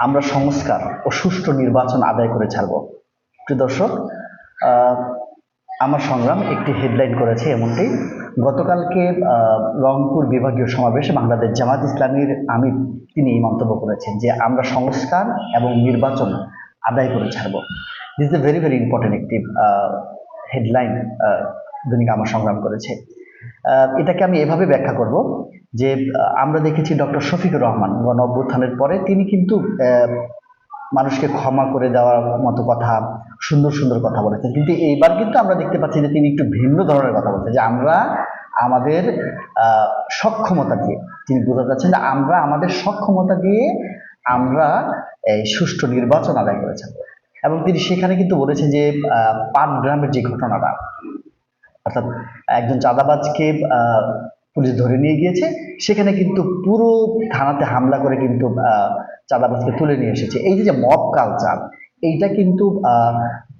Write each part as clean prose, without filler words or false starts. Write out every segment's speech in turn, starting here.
আমরা সংস্কার ও সুষ্ঠু নির্বাচন আদায় করে ছাড়ব। প্রিয় দর্শক, আমার সংগ্রাম একটি হেডলাইন করেছে এমনটি। গতকালকে রংপুর বিভাগীয় সমাবেশে বাংলাদেশ জামাত ইসলামীর আমির তিনি এই মন্তব্য করেছেন যে আমরা সংস্কার এবং নির্বাচন আদায় করে ছাড়ব। This is a very very important একটি হেডলাইন দৈনিক আমার সংগ্রাম করেছে। এটাকে আমি এভাবে ব্যাখ্যা করব যে আমরা দেখেছি ডক্টর শফিকুর রহমান গণ অভ্যুত্থানের পরে তিনি কিন্তু মানুষকে ক্ষমা করে দেওয়ার মতো কথা, সুন্দর সুন্দর কথা বলেছেন, কিন্তু এইবার কিন্তু আমরা দেখতে পাচ্ছি যে তিনি একটু ভিন্ন ধরনের কথা বলছেন যে আমরা আমাদের সক্ষমতা দিয়ে, তিনি বোঝাতে চাচ্ছেন যে আমরা আমাদের সক্ষমতা দিয়ে আমরা এই সুষ্ঠু নির্বাচন আদায় করেছেন। এবং তিনি সেখানে কিন্তু বলেছেন যে পাটগ্রামের যে ঘটনাটা, অর্থাৎ একজন চাঁদাবাজকে পুলিশ ধরে নিয়ে গিয়েছে, সেখানে কিন্তু পুরো থানাতে হামলা করে কিন্তু চাঁদাবাজকে তুলে নিয়ে এসেছে। এই যে মব কালচার, এইটা কিন্তু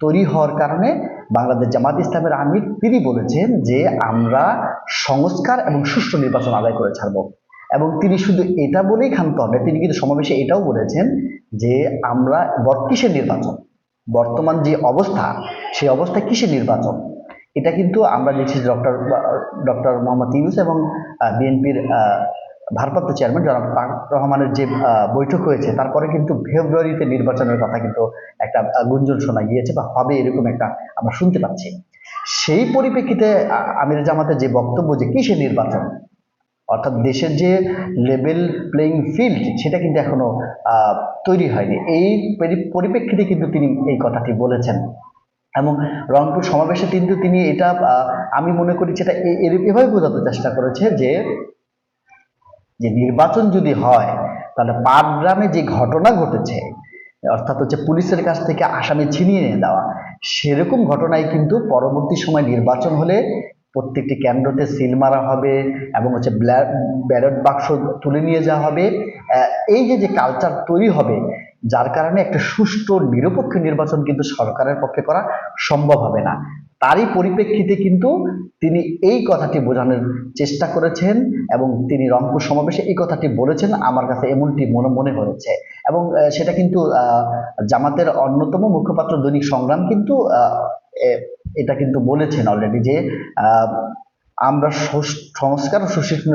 তৈরি হওয়ার কারণে বাংলাদেশ জামাত ইসলামের আমির তিনি বলেছেন যে আমরা সংস্কার এবং সুষ্ঠু নির্বাচন আদায় করে ছাড়ব। এবং তিনি শুধু এটা বলেই ক্ষান্ত হন, তিনি কিন্তু সমাবেশে এটাও বলেছেন যে আমরা কিসের নির্বাচন, বর্তমান যে অবস্থা সেই অবস্থায় কিসের নির্বাচন, এটা কিন্তু আমরা দেখছি ডক্টর মোহাম্মদ ইউনূস এবং বিএনপির ভারপ্রাপ্ত চেয়ারম্যান জনাব তারেক রহমানের যে বৈঠক হয়েছে, তারপরে কিন্তু ফেব্রুয়ারিতে নির্বাচনের কথা কিন্তু একটা গুঞ্জন শোনা গিয়েছে বা হবে, এরকম একটা আমরা শুনতে পাচ্ছি। সেই পরিপ্রেক্ষিতে আমির জামাতের যে বক্তব্য যে কিসের নির্বাচন, অর্থাৎ দেশের যে লেভেল প্লেইং ফিল্ড সেটা কিন্তু এখনো তৈরি হয়নি। এই পরিপ্রেক্ষিতে কিন্তু তিনি এই কথাটি বলেছেন। এবং রংপুর সমাবেশে কিন্তু তিনি এটা আমি মনে করি সেটা এভাবে বোঝাতে চেষ্টা করেছে যে নির্বাচন যদি হয় তাহলে পাটগ্রামে যে ঘটনা ঘটেছে, অর্থাৎ হচ্ছে পুলিশের কাছ থেকে আসামি ছিনিয়ে নিয়ে দেওয়া, সেরকম ঘটনায় কিন্তু পরবর্তী সময় নির্বাচন হলে প্রত্যেকটি কেন্দ্রতে সিল মারা হবে এবং হচ্ছে ব্যালট বাক্স তুলে নিয়ে যাওয়া হবে। এই যে কালচার তৈরি হবে, যার কারণে একটা সুষ্ঠু নিরপেক্ষ নির্বাচন কিন্তু সরকারের পক্ষে করা সম্ভব হবে না। তারই পরিপ্রেক্ষিতে কিন্তু তিনি এই কথাটি বোঝানোর চেষ্টা করেছেন এবং তিনি রংপুর সমাবেশে এই কথাটি বলেছেন, আমার কাছে এমনটি মনে হয়েছে। এবং সেটা কিন্তু জামাতের অন্যতম মুখপাত্র দৈনিক সংগ্রাম কিন্তু এটা কিন্তু বলেছেন অলরেডি যে আমরা সংস্কার ও সুষ্ঠু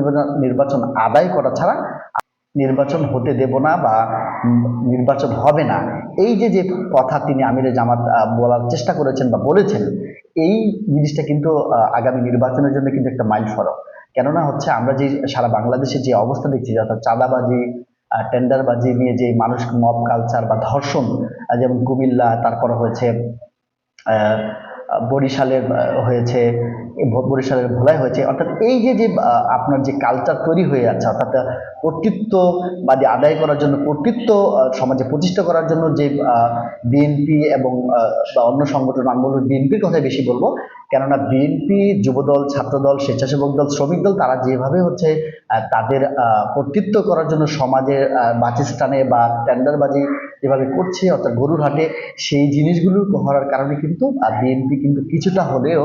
নির্বাচন আদায় করা ছাড়া নির্বাচন হতে দেব না বা নির্বাচন হবে না। এই যে কথা তিনি আমিরে জামাত বলার চেষ্টা করেছেন বা বলেছেন, এই জিনিসটা কিন্তু আগামী নির্বাচনের জন্য কিন্তু একটা মাইল ফলক। কেননা হচ্ছে আমরা যে সারা বাংলাদেশে যে অবস্থা দেখছি, অর্থাৎ চাঁদাবাজি, টেন্ডারবাজি নিয়ে যে মানুষ মব কালচার বা ধর্ষণ, যেমন কুমিল্লা, তারপরে হয়েছে বরিশালের হয়েছে, বরিশালের ভোলায় হয়েছে, অর্থাৎ এই যে আপনার যে কালচার তৈরি হয়ে যাচ্ছে, অর্থাৎ কর্তৃত্ববাদী আদায় করার জন্য, কর্তৃত্ব সমাজে প্রতিষ্ঠা করার জন্য যে বিএনপি এবং অন্য সংগঠন, আমি বলবো বিএনপির কথাই বেশি বলবো, কেননা বিএনপি, যুবদল, ছাত্রদল, স্বেচ্ছাসেবক দল, শ্রমিক দল, তারা যেভাবে হচ্ছে তাদের কর্তৃত্ব করার জন্য সমাজের বাসস্থানে বা টেন্ডারবাজি যেভাবে করছে, অর্থাৎ গরুর হাটে, সেই জিনিসগুলো হওয়ার কারণে কিন্তু বিএনপি কিন্তু কিছুটা হলেও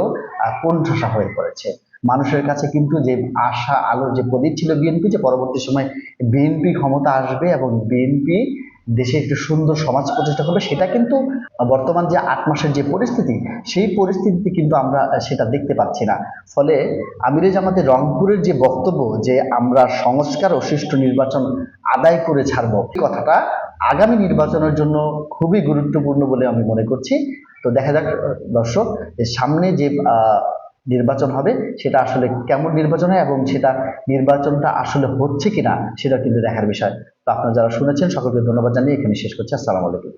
কোণঠাসা হয়ে পড়েছে। মানুষের কাছে কিন্তু যে আশা আলোর যে প্রদীপ ছিল বিএনপি, যে পরবর্তী সময় বিএনপি ক্ষমতা আসবে এবং বিএনপি দেশে একটু সুন্দর সমাজ প্রতিষ্ঠা করবে, সেটা কিন্তু বর্তমান যে 8 মাসের যে পরিস্থিতি, সেই পরিস্থিতিতে কিন্তু আমরা সেটা দেখতে পাচ্ছি না। ফলে আমিরে জামাতের রংপুরের যে বক্তব্য যে আমরা সংস্কার ও সুষ্ঠু নির্বাচন আদায় করে ছাড়বো, এই কথাটা আগামী নির্বাচনের জন্য খুবই গুরুত্বপূর্ণ বলে আমি মনে করছি। তো দেখা যাক দর্শক, যে সামনে যে নির্বাচন হবে সেটা আসলে কেমন নির্বাচন হয় এবং সেটা নির্বাচনটা আসলে হচ্ছে কিনা সেটা কিন্তু দেখার বিষয়। তো আপনারা যারা শুনেছেন সকলকে ধন্যবাদ জানিয়ে এখানে শেষ করছি। আসসালামু আলাইকুম।